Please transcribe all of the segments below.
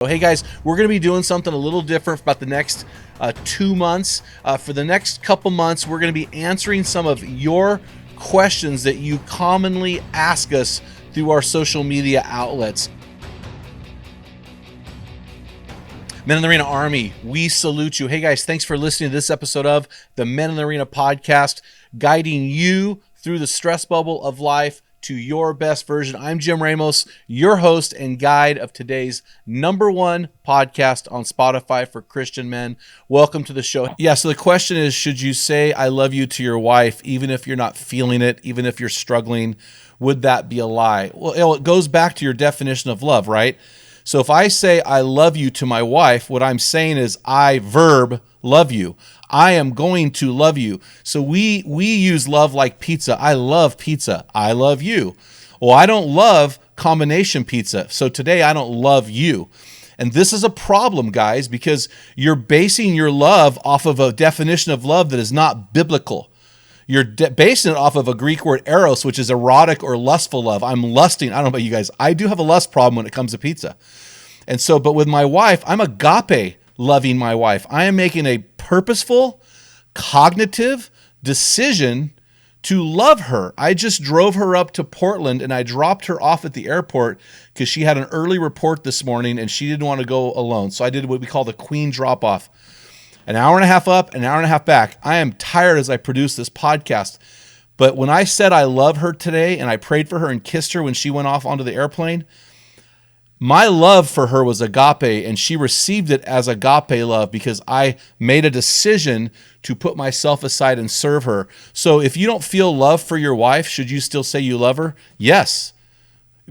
Hey guys, we're going to be doing something a little different about the next 2 months. For the next couple months, we're going to be answering some of your questions that you commonly ask us through our social media outlets. Men in the Arena Army, we salute you. Hey guys, thanks for listening to this episode of the Men in the Arena podcast, guiding you through the stress bubble of life to your best version. I'm Jim Ramos, your host and guide of today's #1 podcast on Spotify for Christian men. Welcome to the show. Yeah, so the question is, should you say I love you to your wife, even if you're not feeling it, even if you're struggling? Would that be a lie? Well, it goes back to your definition of love, right? So if I say I love you to my wife, what I'm saying is verb love you. I am going to love you. So we use love like pizza. I love pizza. I love you. Well, I don't love combination pizza. So today I don't love you. And this is a problem, guys, because you're basing your love off of a definition of love that is not biblical. You're basing it off of a Greek word eros, which is erotic or lustful love. I'm lusting. I don't know about you guys. I do have a lust problem when it comes to pizza. And so, but with my wife, I'm agape loving my wife. I am making a purposeful, cognitive decision to love her. I just drove her up to Portland and I dropped her off at the airport because she had an early report this morning and she didn't want to go alone. So I did what we call the queen drop off. An hour and a half up, an hour and a half back. I am tired as I produce this podcast. But when I said I love her today and I prayed for her and kissed her when she went off onto the airplane, my love for her was agape, and she received it as agape love because I made a decision to put myself aside and serve her. So if you don't feel love for your wife, should you still say you love her? Yes.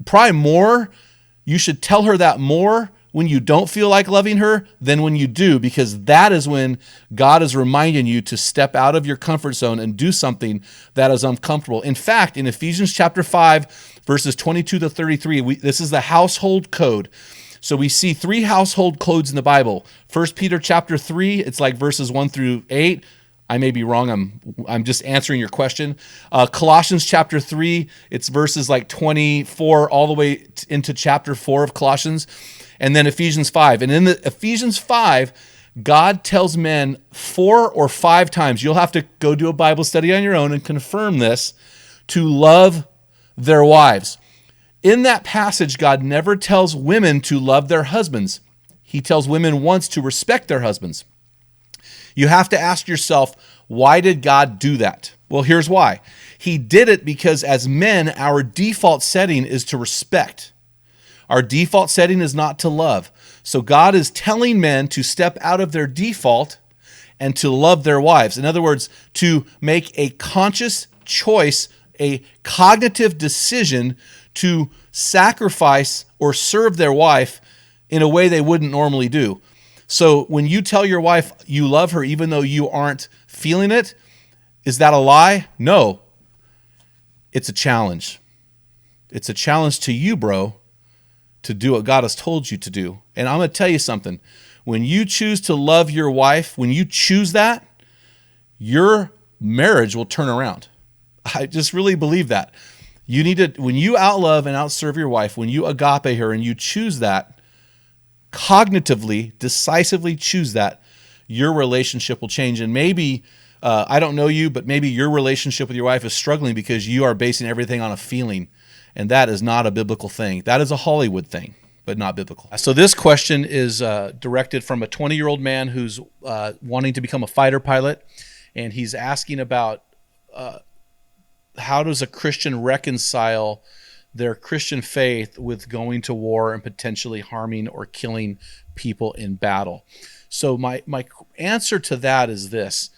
Probably more. You should tell her that more when you don't feel like loving her than when you do, because that is when God is reminding you to step out of your comfort zone and do something that is uncomfortable. In fact, in Ephesians chapter 5, verses 22 to 33, this is the household code. So we see 3 household codes in the Bible. 1 Peter chapter 3, it's like verses 1 through 8. I may be wrong. I'm just answering your question. Colossians chapter 3, it's verses like 24 all the way into chapter 4 of Colossians. And then Ephesians 5. And in the Ephesians 5, God tells men 4 or 5 times, you'll have to go do a Bible study on your own and confirm this, to love their wives. In that passage, God never tells women to love their husbands. He tells women once to respect their husbands. You have to ask yourself, why did God do that? Well, here's why. He did it because as men, our default setting is to respect. Our default setting is not to love. So God is telling men to step out of their default and to love their wives. In other words, to make a conscious choice, a cognitive decision to sacrifice or serve their wife in a way they wouldn't normally do. So when you tell your wife you love her even though you aren't feeling it, is that a lie? No. It's a challenge. It's a challenge to you, bro, to do what God has told you to do. And I'm going to tell you something. When you choose to love your wife, when you choose that, your marriage will turn around. I just really believe that. You need to, when you outlove and outserve your wife, when you agape her and you choose that, cognitively, decisively choose that, your relationship will change. And maybe, I don't know you, but maybe your relationship with your wife is struggling because you are basing everything on a feeling. And that is not a biblical thing. That is a Hollywood thing, but not biblical. So this question is directed from a 20-year-old man who's wanting to become a fighter pilot. And he's asking about how does a Christian reconcile their Christian faith with going to war and potentially harming or killing people in battle? So my answer to that is this.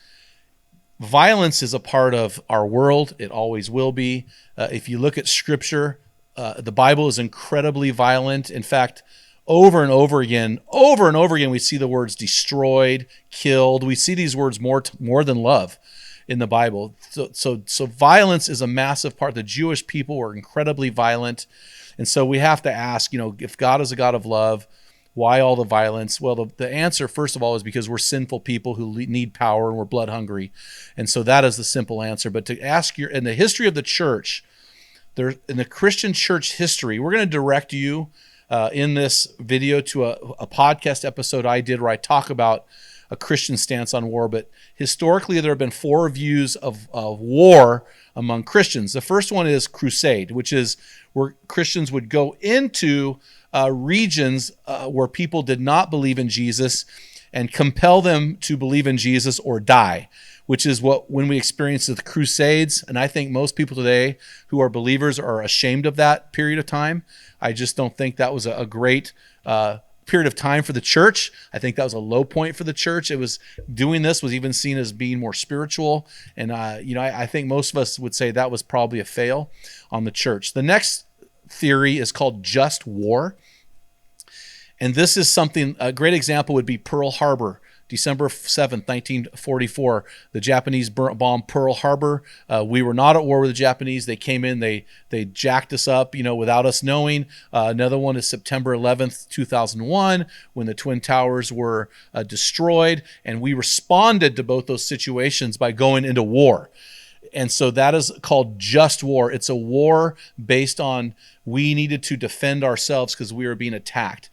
Violence is a part of our world. It always will be. If you look at Scripture, the Bible is incredibly violent. In fact, over and over again, we see the words destroyed, killed. We see these words more than love in the Bible. So violence is a massive part. The Jewish people were incredibly violent. And so we have to ask, if God is a God of love, why all the violence? Well, the answer, first of all, is because we're sinful people who need power and we're blood hungry. And so that is the simple answer. But to ask in the history of the church, in the Christian church history, we're going to direct you in this video to a podcast episode I did where I talk about a Christian stance on war. But historically, there have been 4 views of war among Christians. The first one is crusade, which is where Christians would go into regions where people did not believe in Jesus and compel them to believe in Jesus or die, which is when we experienced the Crusades. And I think most people today who are believers are ashamed of that period of time. I just don't think that was a great period of time for the church. I think that was a low point for the church. It was doing this was even seen as being more spiritual. And, I think most of us would say that was probably a fail on the church. The next theory is called just war. And this is something, a great example would be Pearl Harbor, December 7th, 1944. The Japanese bombed Pearl Harbor. We were not at war with the Japanese. They came in, they jacked us up, without us knowing. Another one is September 11th, 2001, when the Twin Towers were destroyed. And we responded to both those situations by going into war. And so that is called just war. It's a war based on we needed to defend ourselves because we were being attacked.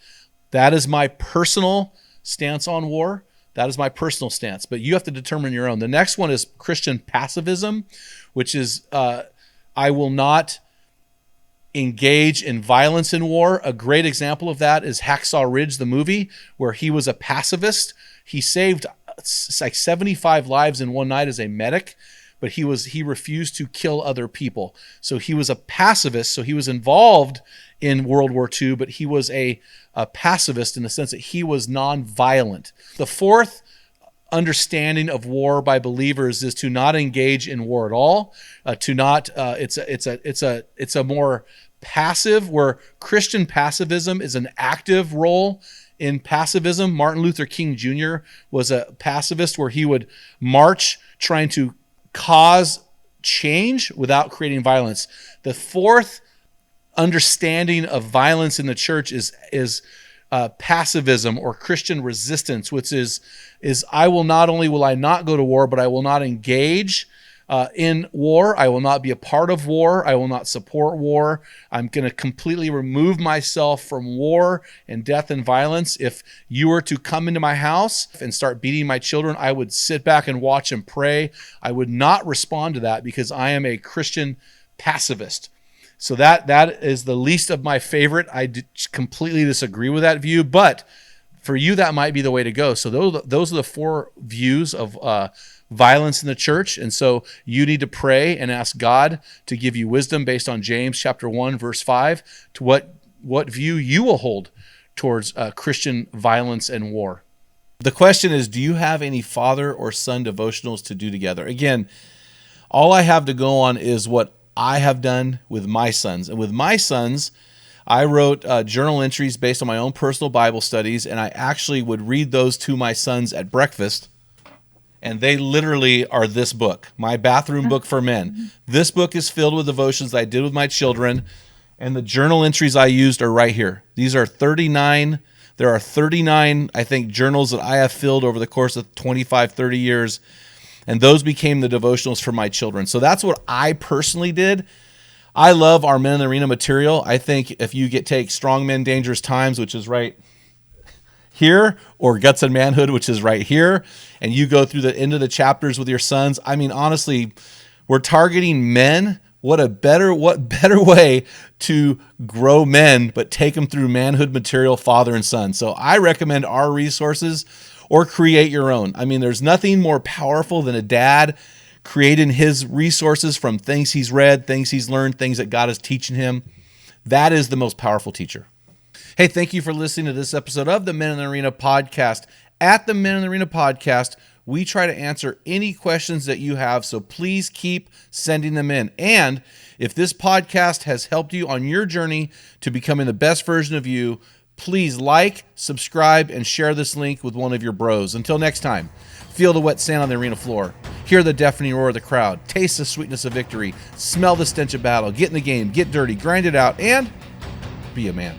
That is my personal stance on war. That is my personal stance, but you have to determine your own. The next one is Christian pacifism, which is I will not engage in violence in war. A great example of that is Hacksaw Ridge, the movie, where he was a pacifist. He saved like 75 lives in one night as a medic, but he refused to kill other people. So he was a pacifist. So he was involved in World War II, but he was a pacifist in the sense that he was nonviolent. The fourth understanding of war by believers is to not engage in war at all. It's a more passive, where Christian pacifism is an active role in pacifism. Martin Luther King Jr. was a pacifist, where he would march trying to cause change without creating violence. The fourth understanding of violence in the church is pacifism or Christian resistance, which is I will not only will I not go to war, but I will not engage in war. I will not be a part of war. I will not support war. I'm going to completely remove myself from war and death and violence. If you were to come into my house and start beating my children, I would sit back and watch and pray. I would not respond to that because I am a Christian pacifist. So that is the least of my favorite. I completely disagree with that view, but for you, that might be the way to go. So those are the 4 views of violence in the church. And so you need to pray and ask God to give you wisdom based on James chapter 1, verse 5, to what view you will hold towards Christian violence and war. The question is, do you have any father or son devotionals to do together? Again, all I have to go on is what I have done with my sons. And with my sons, I wrote journal entries based on my own personal Bible studies, and I actually would read those to my sons at breakfast. And they literally are this book, my bathroom book for men. This book is filled with devotions I did with my children, and the journal entries I used are right here. These are 39. There are 39, I think, journals that I have filled over the course of 25, 30 years, and those became the devotionals for my children. So that's what I personally did. I love our Men in the Arena material. I think if you take Strong Men, Dangerous Times, which is right here, or Guts and Manhood, which is right here, and you go through the end of the chapters with your sons, I mean, honestly, we're targeting men. What better way to grow men, but take them through manhood material, father and son. So I recommend our resources, or create your own. I mean, there's nothing more powerful than a dad creating his resources from things he's read, things he's learned, things that God is teaching him. That is the most powerful teacher. Hey, thank you for listening to this episode of the Men in the Arena podcast. At the Men in the Arena podcast, we try to answer any questions that you have, so please keep sending them in. And if this podcast has helped you on your journey to becoming the best version of you, please like, subscribe, and share this link with one of your bros. Until next time, feel the wet sand on the arena floor, hear the deafening roar of the crowd, taste the sweetness of victory, smell the stench of battle, get in the game, get dirty, grind it out, and be a man.